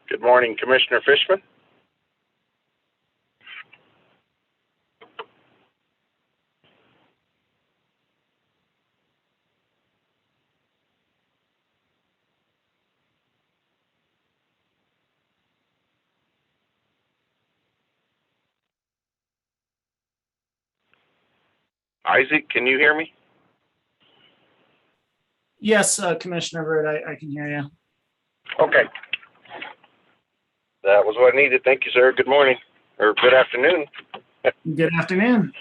Good morning, Commissioner Fishman. Isaac, can you hear me? Yes, Commissioner Bird, I can hear you. Okay. That was what I needed. Thank you, sir. Good morning, or good afternoon. Good afternoon.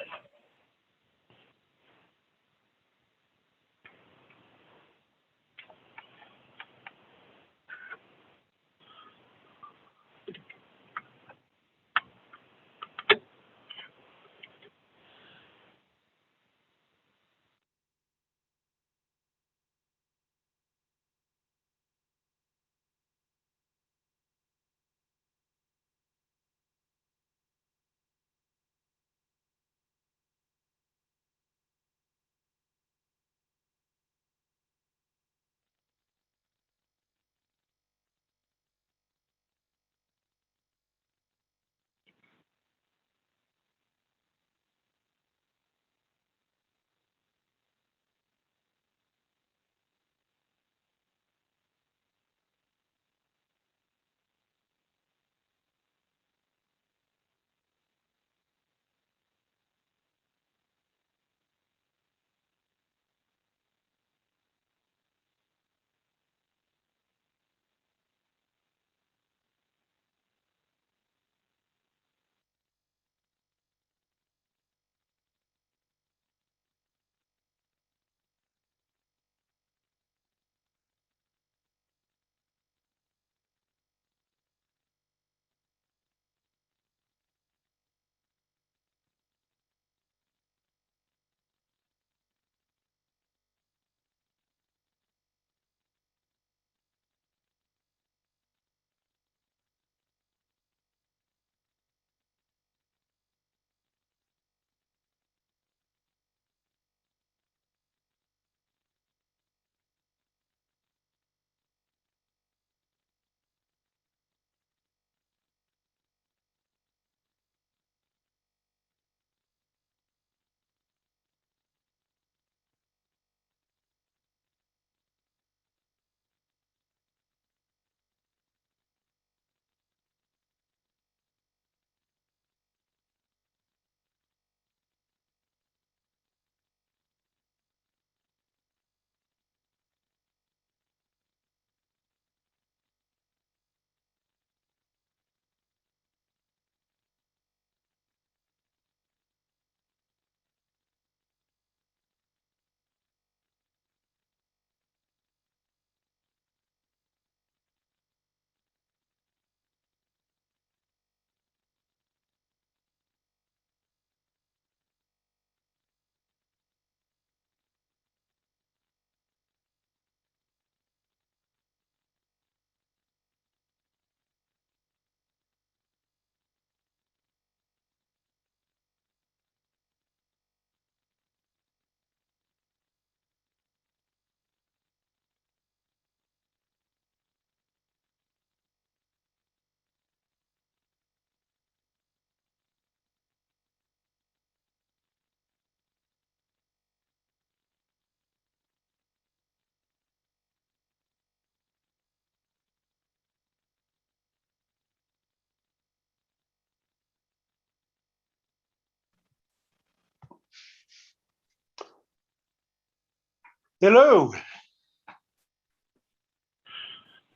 Hello,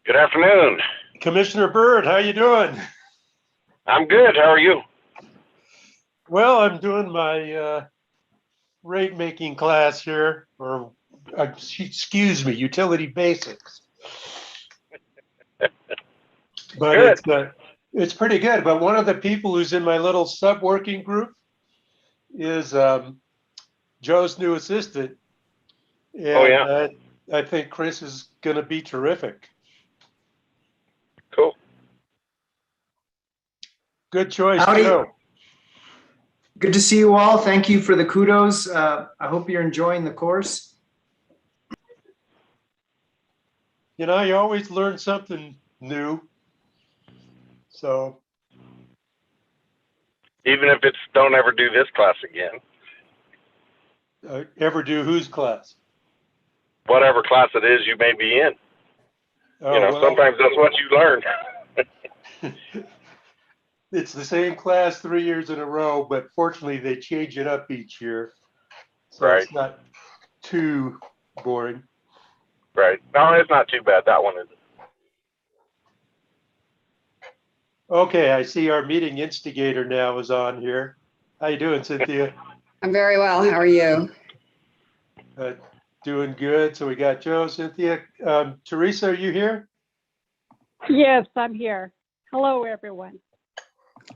Good afternoon. Commissioner Bird. How you doing? I'm good. How are you? Well, I'm doing my rate making class here, or excuse me, utility basics. But Good. it's pretty good. But one of the people who's in my little sub working group is Joe's new assistant, and Oh, yeah. I think Chris is going to be terrific. Cool. Good choice, Howdy. Joe. Good to see you all. Thank you for the kudos. I hope you're enjoying the course. You know, you always learn something new. So, Even if it's don't ever do this class again, ever do whose class? whatever class it is you may be in. Oh, You know, well, sometimes that's what you learn. it's the same class 3 years in a row, but fortunately they change it up each year. So Right. it's not too boring. Right. No, it's not too bad. That one is. Okay, I see our meeting instigator now is on here. How you doing, Cynthia? I'm very well. How are you? Doing good. So we got Joe, Cynthia. Teresa, are you here? Yes, I'm here. Hello, everyone.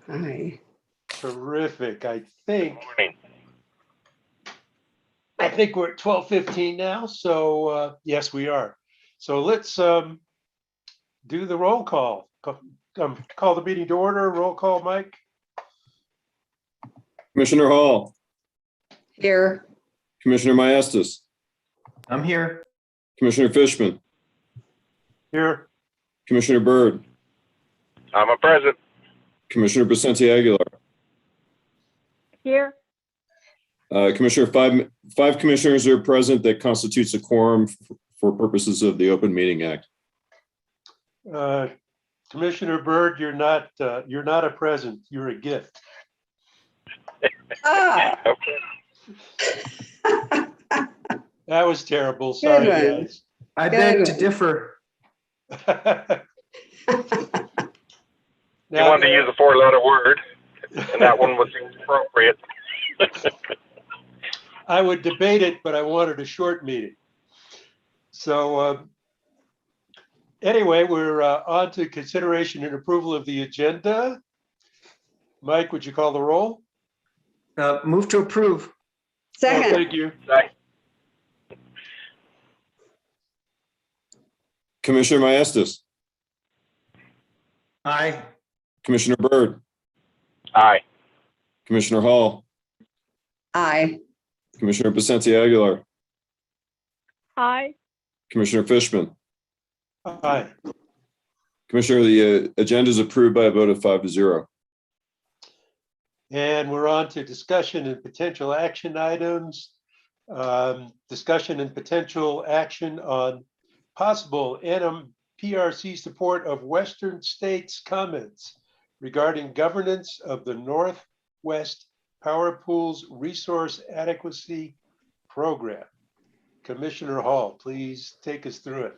Hi. Terrific. Morning. I think we're at 12:15 now. So yes, we are. So let's do the roll call. Call the meeting to order. Roll call, Mike. Commissioner Hall, Here. Commissioner Maestas, I'm here. Commissioner Fishman, Here. Commissioner Byrd, I'm a present. Commissioner Vicente Aguilar, Here, Commissioner, five commissioners are present. That constitutes a quorum for purposes of the Open Meeting Act. Commissioner Byrd, you're not a present. You're a gift. Ah, Okay. That was terrible. Sorry, Good one. guys. I beg to Good. differ. You wanted to use a four-letter word, and that one was appropriate. I would debate it, but I wanted a short meeting. So anyway, we're on to consideration and approval of the agenda. Mike, would you call the roll? Move to approve. Oh, Second. thank you. Commissioner Maestas, Aye. Commissioner Byrd, Aye. Commissioner Hall, Aye. Commissioner Vicente Aguilar, aye. Commissioner Fishman. Aye. Commissioner, the agenda is approved by a vote of 5-0. And we're on to discussion and potential action items. Discussion and potential action on possible NMPRC support of Western states comments regarding governance of the Northwest Power Pools Resource Adequacy Program. Commissioner Hall, please take us through it.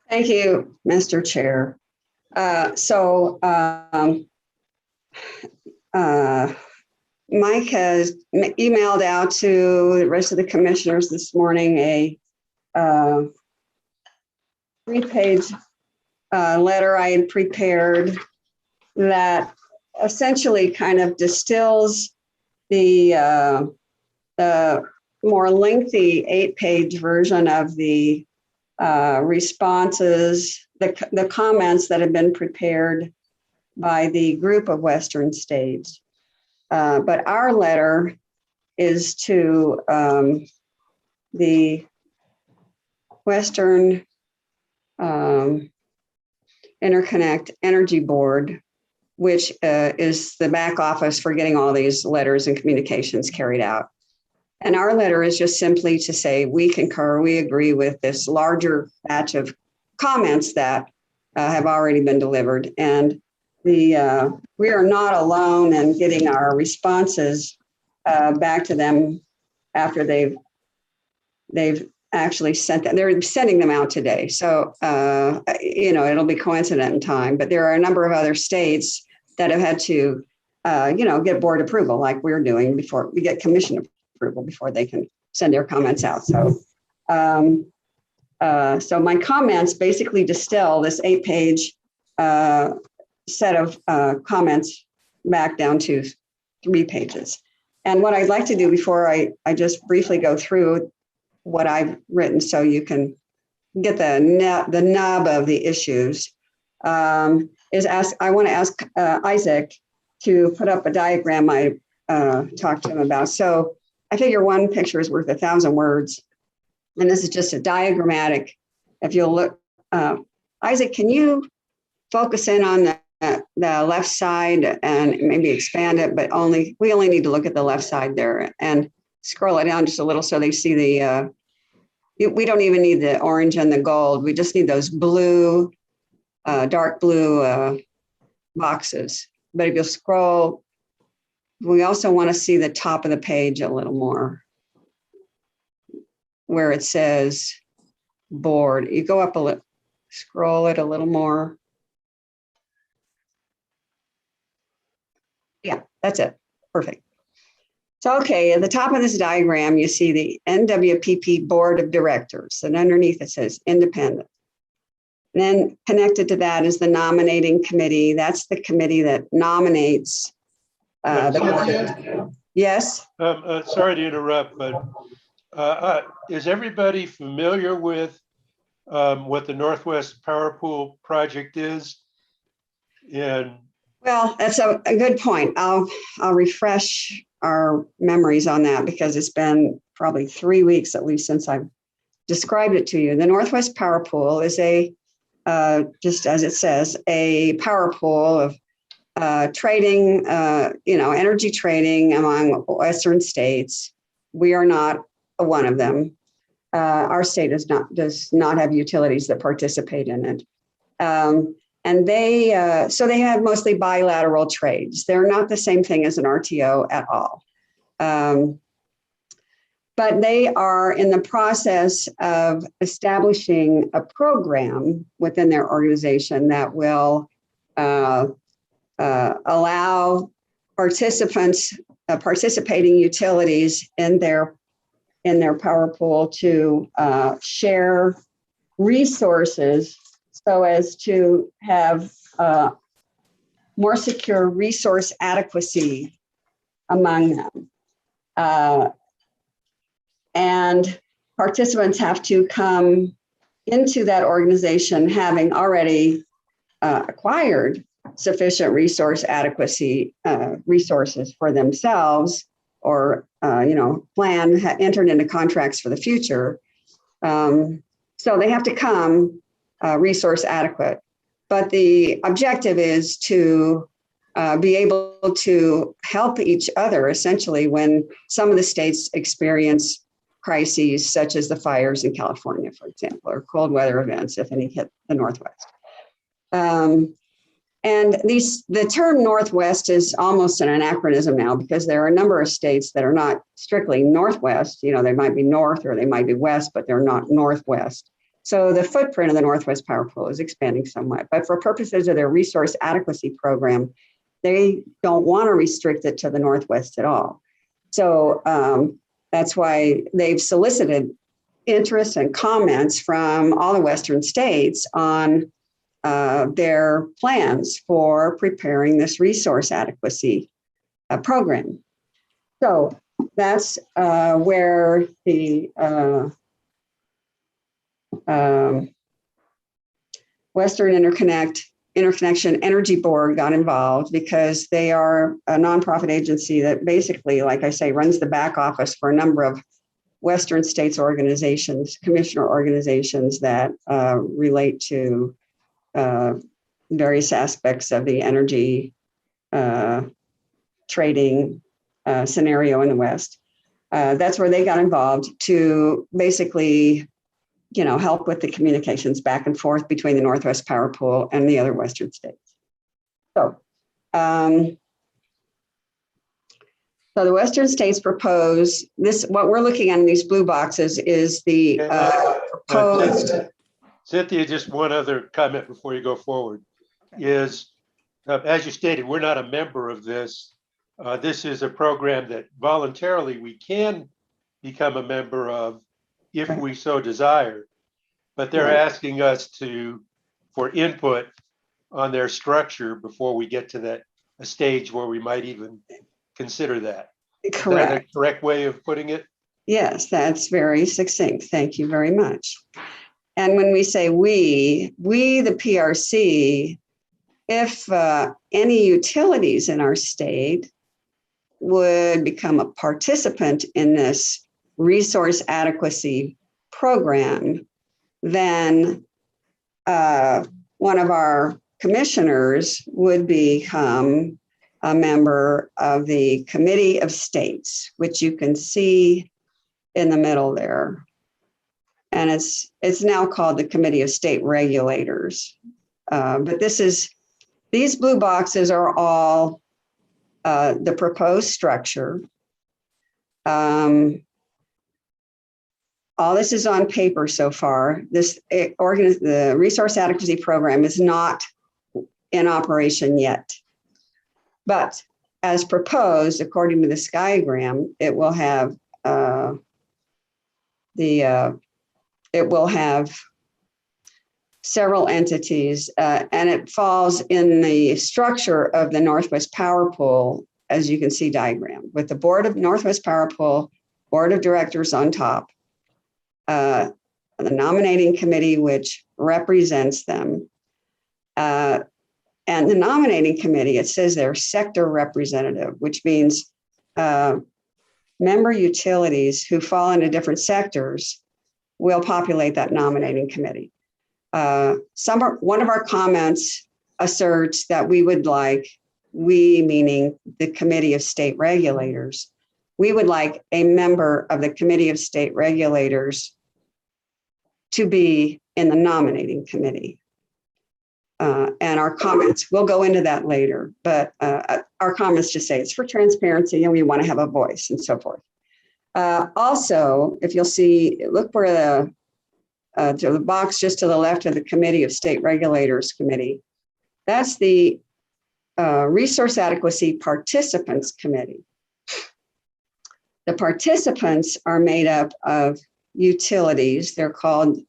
Thank you, Mr. Chair. Mike has emailed out to the rest of the commissioners this morning a 3-page letter I had prepared that essentially kind of distills the more lengthy 8-page version of the responses, the comments that have been prepared by the group of Western states. But our letter is to the Western Interconnect Energy Board, which is the back office for getting all these letters and communications carried out. And our letter is just simply to say, we concur, we agree with this larger batch of comments that have already been delivered. And we are not alone in getting our responses back to them after they've actually sent them. They're sending them out today. So, it'll be coincident in time, but there are a number of other states that have had to, get board approval like we're doing before we get commission approval before they can send their comments out. So, so my comments basically distill this 8-page set of comments back down to 3 pages. And what I'd like to do before I just briefly go through what I've written so you can get the nub of the issues, is I want to ask Isaac to put up a diagram I talked to him about. So I figure one picture is worth 1,000 words. And this is just a diagrammatic. If you'll look, Isaac, can you focus in on the left side and maybe expand it, but we only need to look at the left side there and scroll it down just a little so they see we don't even need the orange and the gold. We just need those blue, dark blue boxes. But if you'll scroll, we also want to see the top of the page a little more where it says board. You go up a little, scroll it a little more. Yeah, that's it. Perfect. So, okay, at the top of this diagram, you see the NWPP Board of Directors, and underneath it says independent. And then connected to that is the nominating committee. That's the committee that nominates the board. Yes? Sorry to interrupt, but is everybody familiar with what the Northwest Power Pool project is? Well, that's a good point. I'll refresh our memories on that because it's been probably 3 weeks at least since I've described it to you. The Northwest Power Pool is just as it says, a power pool of trading, energy trading among Western states. We are not one of them. Our state does not have utilities that participate in it. And they have mostly bilateral trades. They're not the same thing as an RTO at all. But they are in the process of establishing a program within their organization that will allow participating utilities in their power pool to share resources so as to have more secure resource adequacy among them. And participants have to come into that organization having already acquired sufficient resource adequacy resources for themselves or, entered into contracts for the future. So they have to come resource adequate. But the objective is to be able to help each other essentially when some of the states experience crises such as the fires in California, for example, or cold weather events, if any hit the Northwest. And the term Northwest is almost an anachronism now because there are a number of states that are not strictly Northwest. They might be North or they might be West, but they're not Northwest. So the footprint of the Northwest Power Pool is expanding somewhat, but for purposes of their resource adequacy program, they don't want to restrict it to the Northwest at all. So that's why they've solicited interest and comments from all the Western states on their plans for preparing this resource adequacy program. So that's where the Western Interconnection Energy Board got involved because they are a nonprofit agency that basically, like I say, runs the back office for a number of Western states organizations, commissioner organizations that relate to various aspects of the energy trading scenario in the West. That's where they got involved to basically help with the communications back and forth between the Northwest Power Pool and the other Western states. So the Western states propose this. What we're looking at in these blue boxes is the proposed. Cynthia, just one other comment before you go forward is, as you stated, we're not a member of this. This is a program that voluntarily we can become a member of if we so desire, but they're asking us for input on their structure before we get to a stage where we might even consider that. Correct. Is that a correct way of putting it? Yes, that's very succinct. Thank you very much. And when we say we, the PRC, if any utilities in our state would become a participant in this resource adequacy program, then one of our commissioners would become a member of the Committee of States, which you can see in the middle there. And it's now called the Committee of State Regulators. But these blue boxes are all the proposed structure. All this is on paper so far. The Resource Adequacy Program is not in operation yet. But as proposed, according to this diagram, it will have several entities, and it falls in the structure of the Northwest Power Pool, as you can see diagram, with the Board of Northwest Power Pool, Board of Directors on top, the nominating committee, which represents them. And the nominating committee, it says they're sector representative, which means member utilities who fall into different sectors will populate that nominating committee. One of our comments asserts that we would like, we meaning the Committee of State Regulators, we would like a member of the Committee of State Regulators to be in the nominating committee. And our comments, we'll go into that later, but our comments just say it's for transparency and we want to have a voice and so forth. Also, if you'll see, look where to the box just to the left of the Committee of State Regulators Committee. That's the Resource Adequacy Participants Committee. The participants are made up of utilities. They're called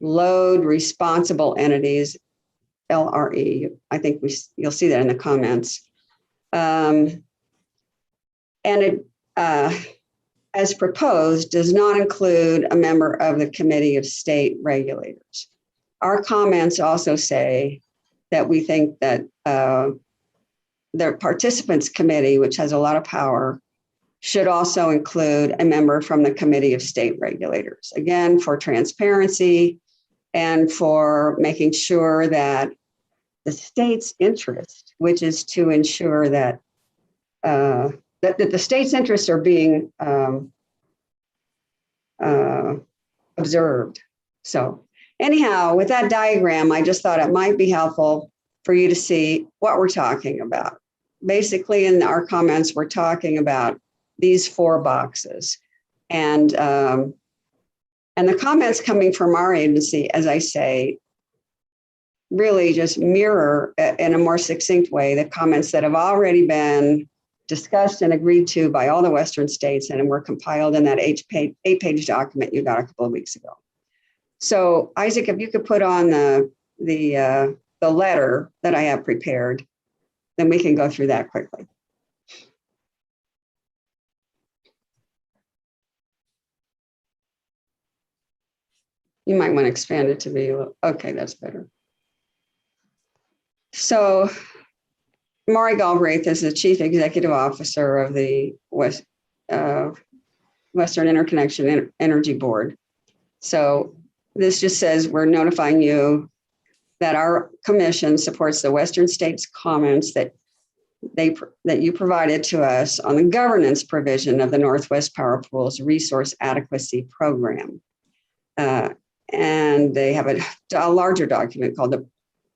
Load Responsible Entities, LRE. I think you'll see that in the comments. And it, as proposed, does not include a member of the Committee of State Regulators. Our comments also say that we think that the Participants Committee, which has a lot of power, should also include a member from the Committee of State Regulators. Again, for transparency and for making sure that the state's interest, which is to ensure that that the state's interests are being observed. So anyhow, with that diagram, I just thought it might be helpful for you to see what we're talking about. Basically, in our comments, we're talking about these 4 boxes. And the comments coming from our agency, as I say, really just mirror in a more succinct way the comments that have already been discussed and agreed to by all the Western states and were compiled in that 8-page document you got a couple of weeks ago. So Isaac, if you could put on the letter that I have prepared, then we can go through that quickly. You might want to expand it to be, okay, that's better. So Maury Galbraith is the Chief Executive Officer of the Western Interconnection Energy Board. So this just says we're notifying you that our commission supports the Western states' comments that you provided to us on the governance provision of the Northwest Power Pool's Resource Adequacy Program. And they have a larger document called the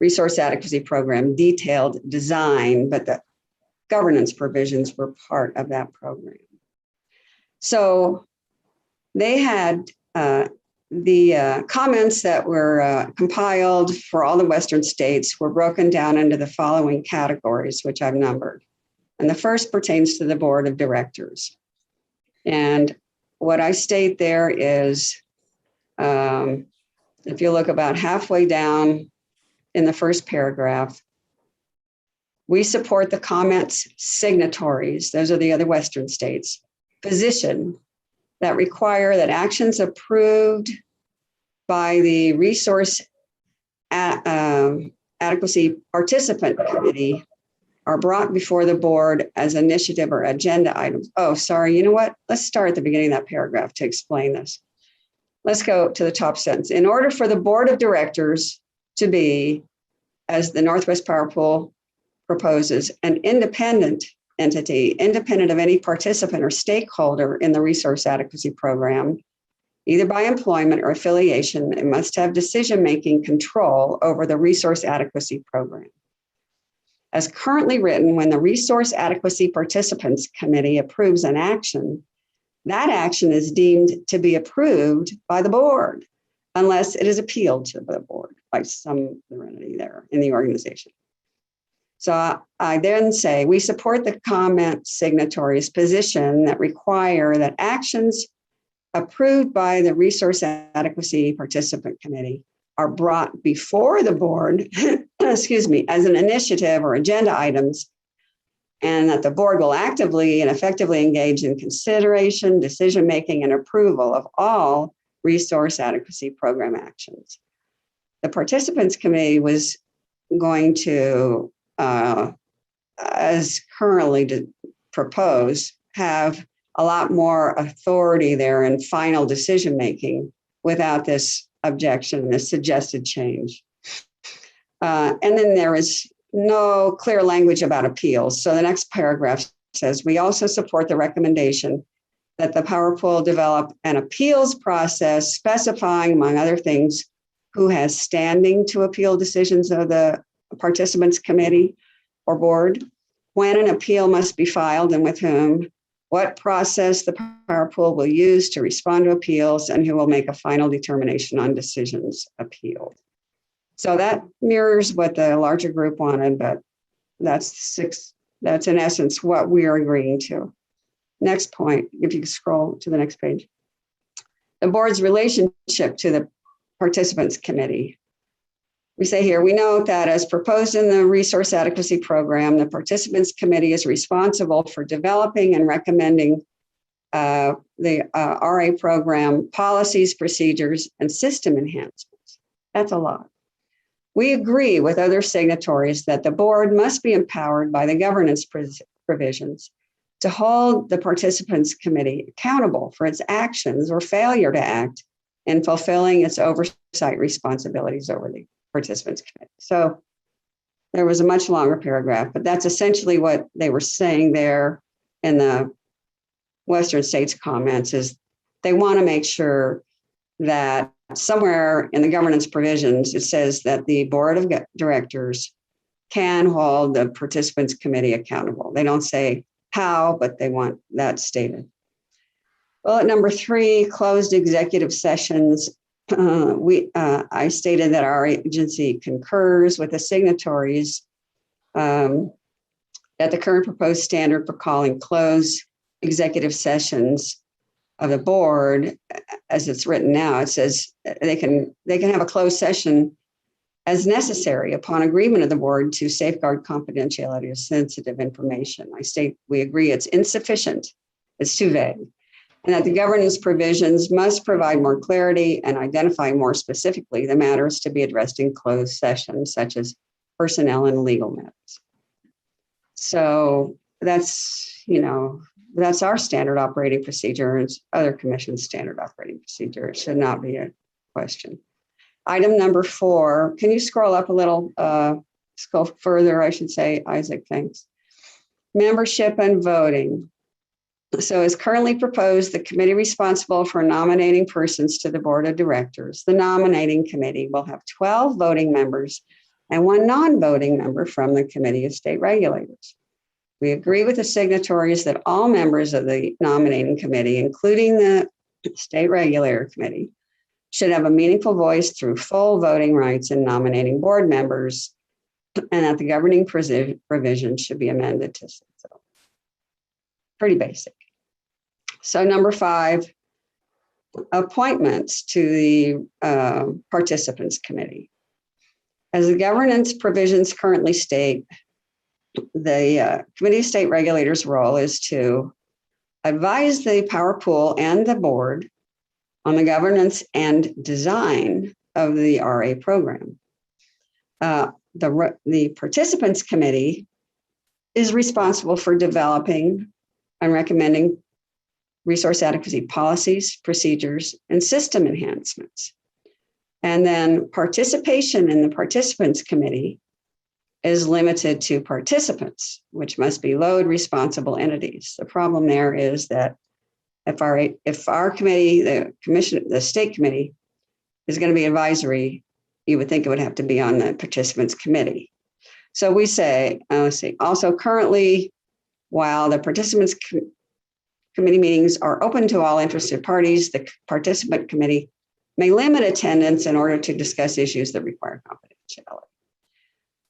Resource Adequacy Program Detailed Design, but the governance provisions were part of that program. So they had the comments that were compiled for all the Western states were broken down into the following categories, which I've numbered. And the first pertains to the Board of Directors. And what I state there is, if you look about halfway down in the first paragraph, we support the comments signatories, those are the other Western states, position that require that actions approved by the Resource Adequacy Participant Committee are brought before the board as initiative or agenda items. Oh, sorry, you know what? Let's start at the beginning of that paragraph to explain this. Let's go to the top sentence. In order for the Board of Directors to be as the Northwest Power Pool proposes, an independent entity, independent of any participant or stakeholder in the resource adequacy program, either by employment or affiliation, it must have decision-making control over the resource adequacy program. As currently written, when the Resource Adequacy Participants Committee approves an action, that action is deemed to be approved by the board unless it is appealed to the board by some entity there in the organization. So I then say, we support the comment signatories' position that require that actions approved by the Resource Adequacy Participant Committee are brought before the board, excuse me, as an initiative or agenda items, and that the board will actively and effectively engage in consideration, decision-making, and approval of all resource adequacy program actions. The Participants Committee was going to, as currently proposed, have a lot more authority there in final decision-making without this objection, this suggested change. And then there is no clear language about appeals. So the next paragraph says, we also support the recommendation that the Power Pool develop an appeals process specifying, among other things, who has standing to appeal decisions of the Participants Committee or board, when an appeal must be filed and with whom, what process the Power Pool will use to respond to appeals, and who will make a final determination on decisions appealed. So that mirrors what the larger group wanted, but that's in essence what we are agreeing to. Next point, if you scroll to the next page. The board's relationship to the Participants Committee. We say here, we note that as proposed in the Resource Adequacy Program, the Participants Committee is responsible for developing and recommending the RA program policies, procedures, and system enhancements. That's a lot. We agree with other signatories that the board must be empowered by the governance provisions to hold the Participants Committee accountable for its actions or failure to act in fulfilling its oversight responsibilities over the Participants Committee. So there was a much longer paragraph, but that's essentially what they were saying there in the Western States comments, is they want to make sure that somewhere in the governance provisions, it says that the board of directors can hold the Participants Committee accountable. They don't say how, but they want that stated. Bullet number 3, closed executive sessions. I stated that our agency concurs with the signatories that the current proposed standard for calling closed executive sessions of the board, as it's written now, it says they can have a closed session as necessary upon agreement of the board to safeguard confidentiality of sensitive information. I state we agree it's insufficient, it's too vague, and that the governance provisions must provide more clarity and identify more specifically the matters to be addressed in closed sessions, such as personnel and legal matters. So that's, that's our standard operating procedure. It's other commission's standard operating procedure. It should not be a question. Item number 4, can you scroll up a little, scroll further, I should say, Isaac, thanks. Membership and voting. So as currently proposed, the committee responsible for nominating persons to the board of directors, the nominating committee, will have 12 voting members and 1 non-voting member from the Committee of State Regulators. We agree with the signatories that all members of the nominating committee, including the State Regulator Committee, should have a meaningful voice through full voting rights in nominating board members, and that the governing provision should be amended to so. Pretty basic. So number 5, appointments to the Participants Committee. As the governance provisions currently state, the Committee of State Regulators' role is to advise the Power Pool and the board on the governance and design of the RA program. The Participants Committee is responsible for developing and recommending resource adequacy policies, procedures, and system enhancements. And then participation in the Participants Committee is limited to participants, which must be load responsible entities. The problem there is that if our committee, the state committee, is going to be advisory, you would think it would have to be on the participants committee. So we say, let's see, also currently, while the participants committee meetings are open to all interested parties, the participant committee may limit attendance in order to discuss issues that require confidentiality.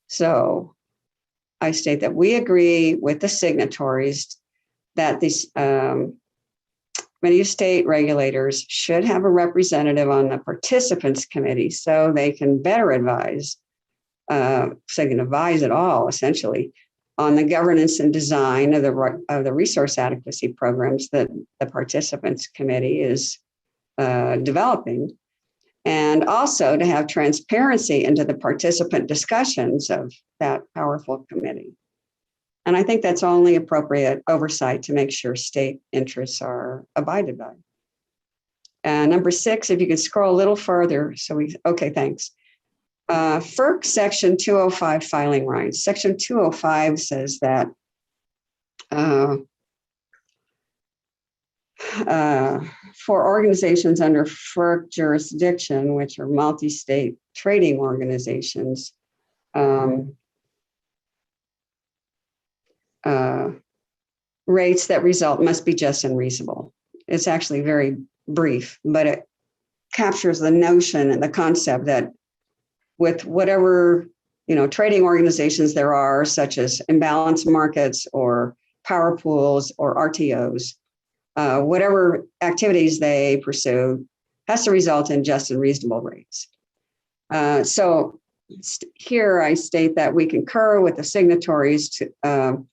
So I state that we agree with the signatories that these Committee of State Regulators should have a representative on the participants committee so they can better advise, so they can advise at all, essentially, on the governance and design of the resource adequacy programs that the participants committee is developing, and also to have transparency into the participant discussions of that powerful committee. And I think that's only appropriate oversight to make sure state interests are abided by. And number 6, if you could scroll a little further, okay, thanks. FERC Section 205 filing rights. Section 205 says that for organizations under FERC jurisdiction, which are multi-state trading organizations, rates that result must be just and reasonable. It's actually very brief, but it captures the notion and the concept that with whatever trading organizations there are, such as imbalanced markets or power pools or RTOs, whatever activities they pursue has to result in just and reasonable rates. So here I state that we concur with the signatories to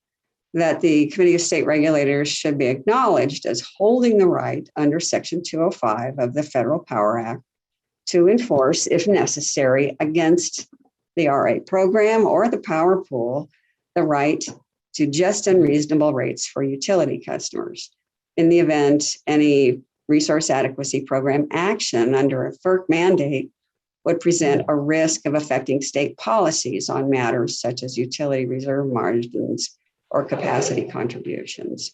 that the Committee of State Regulators should be acknowledged as holding the right under Section 205 of the Federal Power Act to enforce, if necessary, against the RA program or the power pool, the right to just and reasonable rates for utility customers in the event any resource adequacy program action under a FERC mandate would present a risk of affecting state policies on matters such as utility reserve margins or capacity contributions.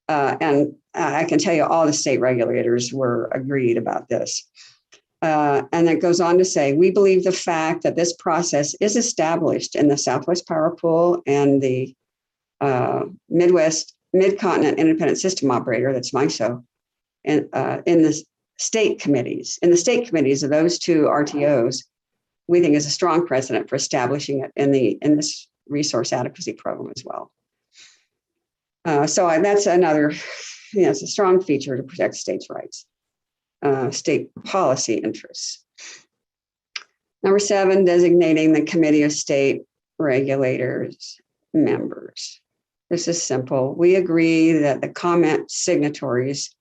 And I can tell you all the state regulators were agreed about this. And it goes on to say, we believe the fact that this process is established in the Southwest Power Pool and the Mid-Continent Independent System Operator, that's MISO, and in the state committees. In the state committees of those two RTOs, we think is a strong precedent for establishing it in this resource adequacy program as well. So that's another, it's a strong feature to protect states' rights, state policy interests. Number 7, designating the Committee of State Regulators members. This is simple. We agree that the comment signatories,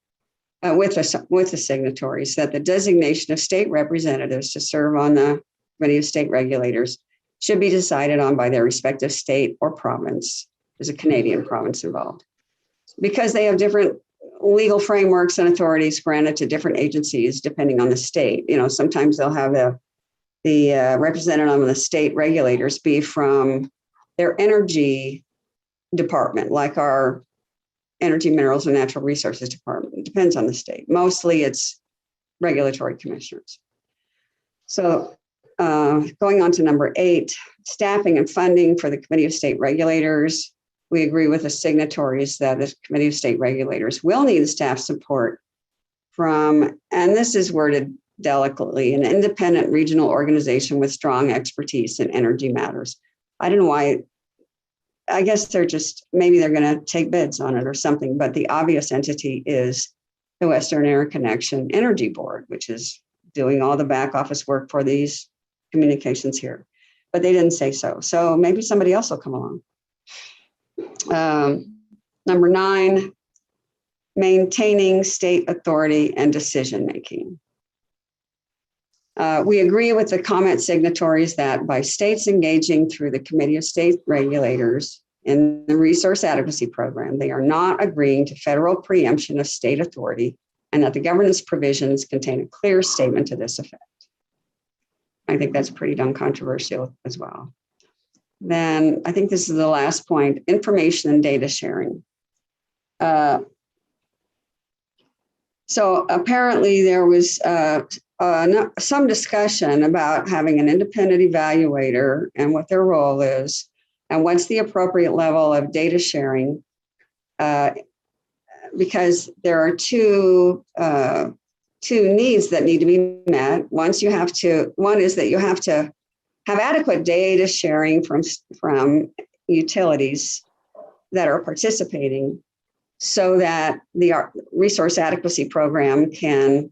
with the signatories, that the designation of state representatives to serve on the Committee of State Regulators should be decided on by their respective state or province. There's a Canadian province involved, because they have different legal frameworks and authorities granted to different agencies depending on the state. Sometimes they'll have the representative of the state regulators be from their energy department, like our Energy, Minerals, and Natural Resources Department. It depends on the state. Mostly it's regulatory commissioners. So going on to number 8, staffing and funding for the Committee of State Regulators. We agree with the signatories that the Committee of State Regulators will need staff support from, and this is worded delicately, an independent regional organization with strong expertise in energy matters. I don't know why. I guess maybe they're going to take bids on it or something, but the obvious entity is the Western Interconnection Energy Board, which is doing all the back office work for these communications here. But they didn't say so. So maybe somebody else will come along. Number 9, maintaining state authority and decision-making. We agree with the comment signatories that by states engaging through the Committee of State Regulators in the Resource Adequacy Program, they are not agreeing to federal preemption of state authority, and that the governance provisions contain a clear statement to this effect. I think that's pretty uncontroversial as well. then I think this is the last point, information and data sharing. So apparently there was some discussion about having an independent evaluator and what their role is and what's the appropriate level of data sharing, because there are two needs that need to be met. One is that you have to have adequate data sharing from utilities that are participating so that the resource adequacy program can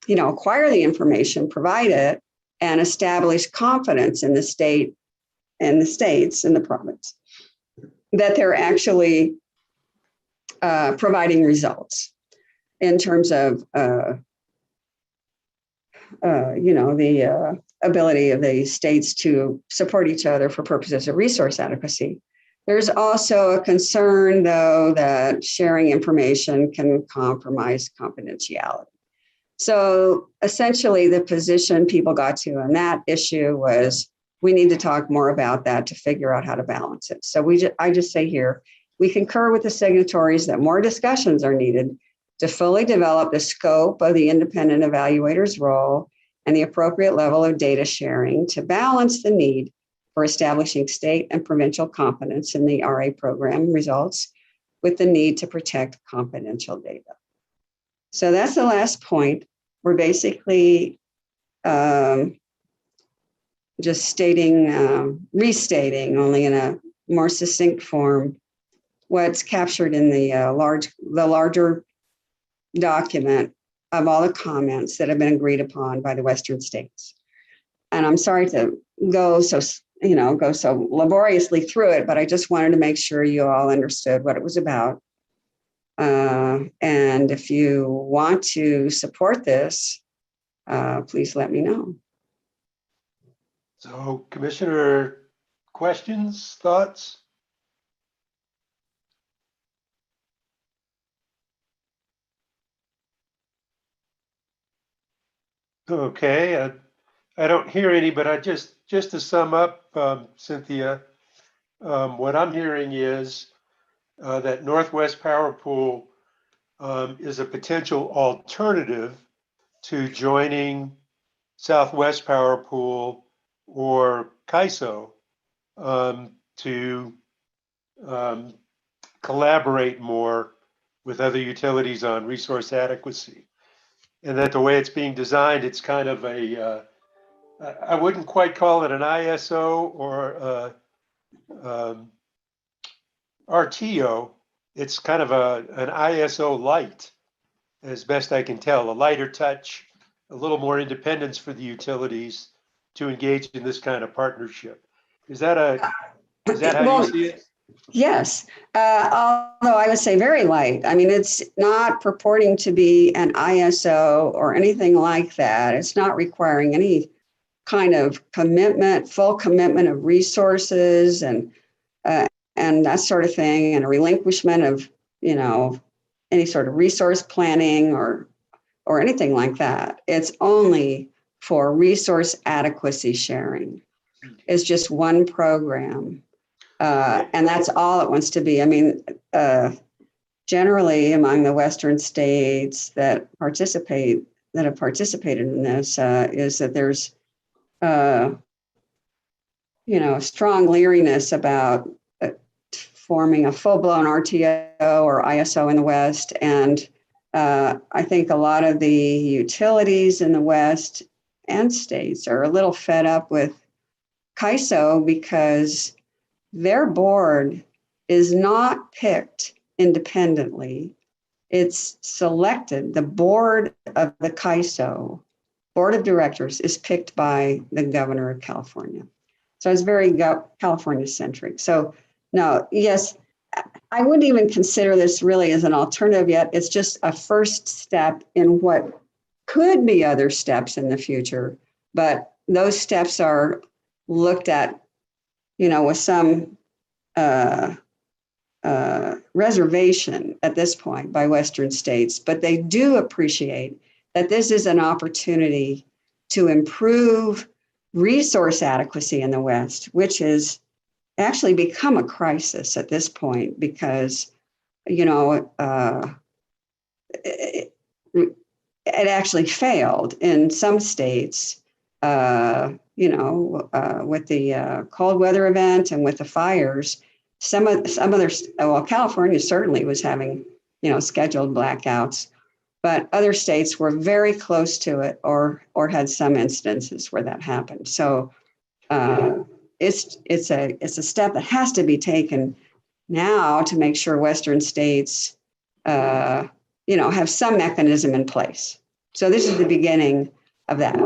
acquire the information, provide it, and establish confidence in the state and the states and the province that they're actually providing results in terms of the ability of the states to support each other for purposes of resource adequacy. There's also a concern, though, that sharing information can compromise confidentiality. So essentially, the position people got to on that issue was we need to talk more about that to figure out how to balance it. So I just say here, we concur with the signatories that more discussions are needed to fully develop the scope of the independent evaluator's role and the appropriate level of data sharing to balance the need for establishing state and provincial competence in the RA program results with the need to protect confidential data. So that's the last point. We're basically just restating, only in a more succinct form, what's captured in the larger document of all the comments that have been agreed upon by the Western states. And I'm sorry to go so laboriously through it, but I just wanted to make sure you all understood what it was about. And if you want to support this, please let me know. So, Commissioner, questions, thoughts? Okay, I don't hear any, but just to sum up, Cynthia, what I'm hearing is that Northwest Power Pool is a potential alternative to joining Southwest Power Pool or CAISO to collaborate more with other utilities on resource adequacy. And that the way it's being designed, it's kind of I wouldn't quite call it an ISO or RTO. It's kind of an ISO light, as best I can tell, a lighter touch, a little more independence for the utilities to engage in this kind of partnership. Is that how you see it? Yes, although I would say very light. I mean, it's not purporting to be an ISO or anything like that. It's not requiring any kind of full commitment of resources and that sort of thing, and a relinquishment of, any sort of resource planning or anything like that. It's only for resource adequacy sharing. It's just one program. And that's all it wants to be. I mean, generally among the Western states that have participated in this, is that there's, strong leeriness about forming a full-blown RTO or ISO in the West. And I think a lot of the utilities in the West and states are a little fed up with CAISO because their board is not picked independently. It's selected. The board of the CAISO, board of directors, is picked by the governor of California. So it's very California centric. So no, yes, I wouldn't even consider this really as an alternative yet. It's just a first step in what could be other steps in the future. But those steps are looked at, with some reservation at this point by Western states, but they do appreciate that this is an opportunity to improve resource adequacy in the West, which has actually become a crisis at this point because, it actually failed in some states, with the cold weather event and with the fires. Some other, well, California certainly was having, scheduled blackouts, but other states were very close to it or had some instances where that happened. So it's a step that has to be taken now to make sure Western states, have some mechanism in place. So this is the beginning of that.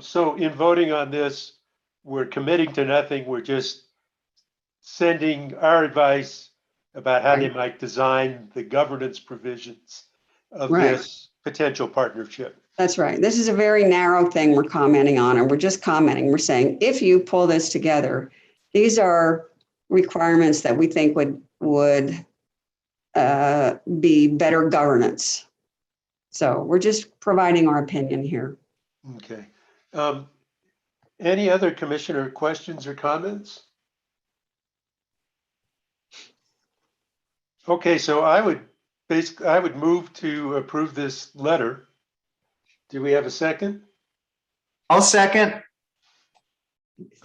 So in voting on this, we're committing to nothing. We're just sending our advice about how they might design the governance provisions of Right. this potential partnership. That's right. This is a very narrow thing we're commenting on, and we're just commenting. We're saying, if you pull this together, these are requirements that we think would be better governance. So we're just providing our opinion here. Okay. Any other commissioner questions or comments? Okay, so I would move to approve this letter. Do we have a second? I'll second.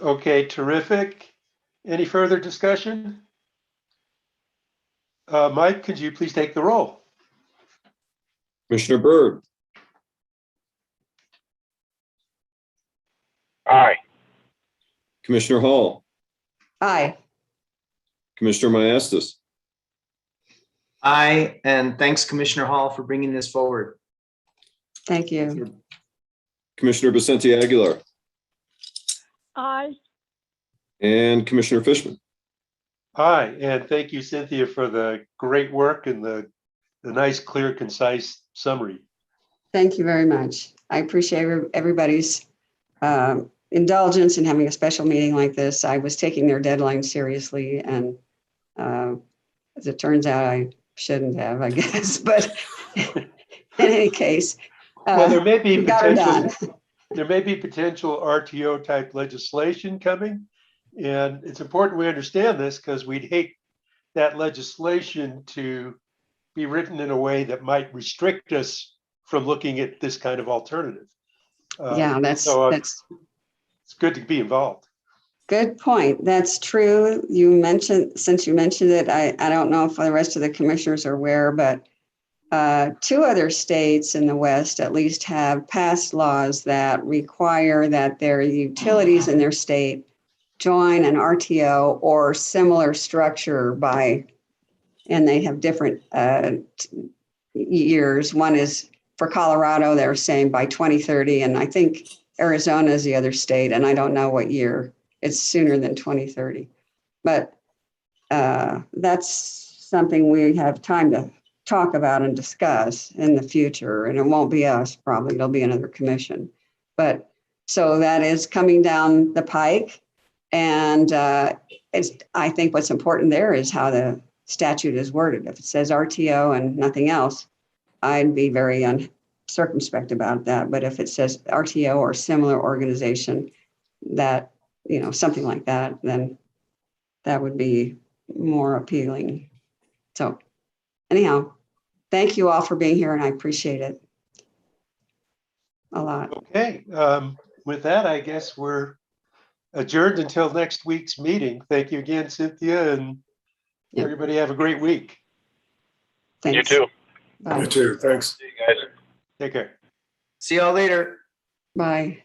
Okay, terrific. Any further discussion? Mike, could you please take the roll? Commissioner Byrd, Aye. Commissioner Hall, Aye. Commissioner Maestas, Aye, and thanks Commissioner Hall for bringing this forward. Thank you. Commissioner Vicente Aguilar, Aye. and Commissioner Fishman. Aye, and thank you, Cynthia, for the great work and the nice, clear, concise summary. Thank you very much. I appreciate everybody's indulgence in having a special meeting like this. I was taking their deadline seriously, and as it turns out, I shouldn't have, I guess. But in any case, Well, there may be we got her done. potential RTO type legislation coming. And it's important we understand this because we'd hate that legislation to be written in a way that might restrict us from looking at this kind of alternative. Yeah, that's it's good to be involved. good point. That's true. Since you mentioned it, I don't know if the rest of the commissioners are aware, but 2 other states in the West at least have passed laws that require that their utilities in their state join an RTO or similar structure and they have different years. One is for Colorado, they're saying by 2030, and I think Arizona is the other state, and I don't know what year. It's sooner than 2030. But that's something we have time to talk about and discuss in the future, and it won't be us, probably, it'll be another commission. But so that is coming down the pike. And I think what's important there is how the statute is worded. If it says RTO and nothing else, I'd be very circumspect about that. But if it says RTO or similar organization, that, something like that, then that would be more appealing. So anyhow, thank you all for being here, and I appreciate it a lot. Okay, with that, I guess we're adjourned until next week's meeting. Thank you again, Cynthia, and everybody have a great week. Thanks. You too. Bye. You too. Thanks. See you guys. Take care. See y'all later. Bye.